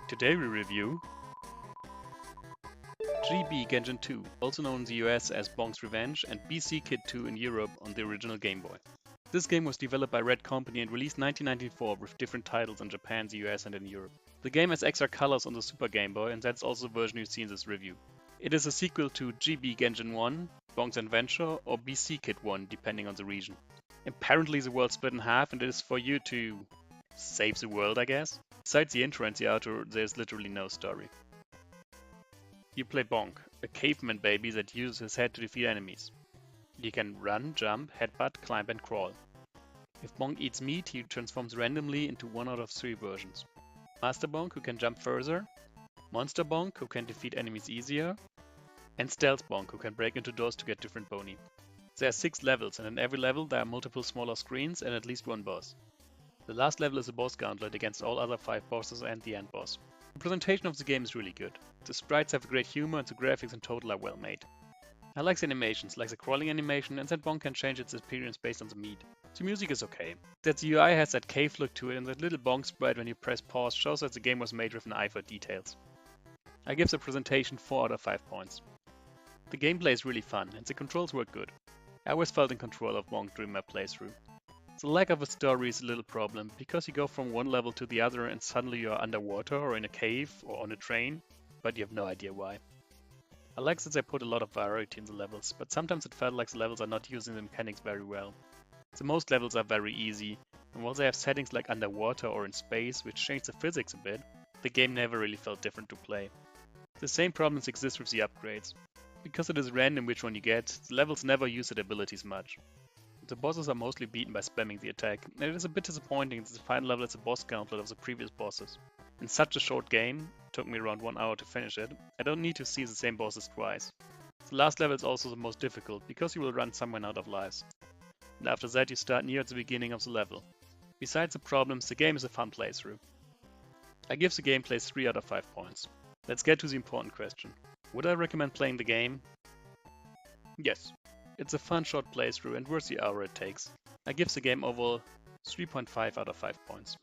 Today we review GB Genjin 2, also known in the US as Bonk's Revenge, and BC Kid 2 in Europe on the original Game Boy. This game was developed by Red Company and released 1994 with different titles in Japan, the US and in Europe. The game has extra colors on the Super Game Boy, and that's also the version you see in this review. It is a sequel to GB Genjin 1, Bonk's Adventure, or BC Kid 1, depending on the region. Apparently the world's split in half and it is for you to save the world, I guess. Besides the intro and the outro, there's literally no story. You play Bonk, a caveman baby that uses his head to defeat enemies. He can run, jump, headbutt, climb and crawl. If Bonk eats meat, he transforms randomly into one out of 3 versions. Master Bonk, who can jump further, Monster Bonk, who can defeat enemies easier, and Stealth Bonk, who can break into doors to get different boni. There are 6 levels, and in every level there are multiple smaller screens and at least one boss. The last level is a boss gauntlet against all other 5 bosses and the end boss. The presentation of the game is really good. The sprites have great humor and the graphics in total are well made. I like the animations, like the crawling animation, and that Bonk can change its appearance based on the meat. The music is okay. That the UI has that cave look to it, and that little Bonk sprite when you press pause shows that the game was made with an eye for details. I give the presentation 4 out of 5 points. The gameplay is really fun, and the controls work good. I always felt in control of Bonk during my playthrough. The lack of a story is a little problem, because you go from one level to the other and suddenly you are underwater or in a cave or on a train, but you have no idea why. I like that they put a lot of variety in the levels, but sometimes it felt like the levels are not using the mechanics very well. The most levels are very easy, and while they have settings like underwater or in space, which change the physics a bit, the game never really felt different to play. The same problems exist with the upgrades. Because it is random which one you get, the levels never use their abilities much. The bosses are mostly beaten by spamming the attack, and it is a bit disappointing that the final level is a boss gauntlet of the previous bosses. In such a short game, it took me around 1 hour to finish it, I don't need to see the same bosses twice. The last level is also the most difficult, because you will run someone out of lives. And after that you start near at the beginning of the level. Besides the problems, the game is a fun playthrough. I give the gameplay 3 out of 5 points. Let's get to the important question. Would I recommend playing the game? Yes. It's a fun short playthrough and worth the hour it takes. I give the game overall 3.5 out of 5 points.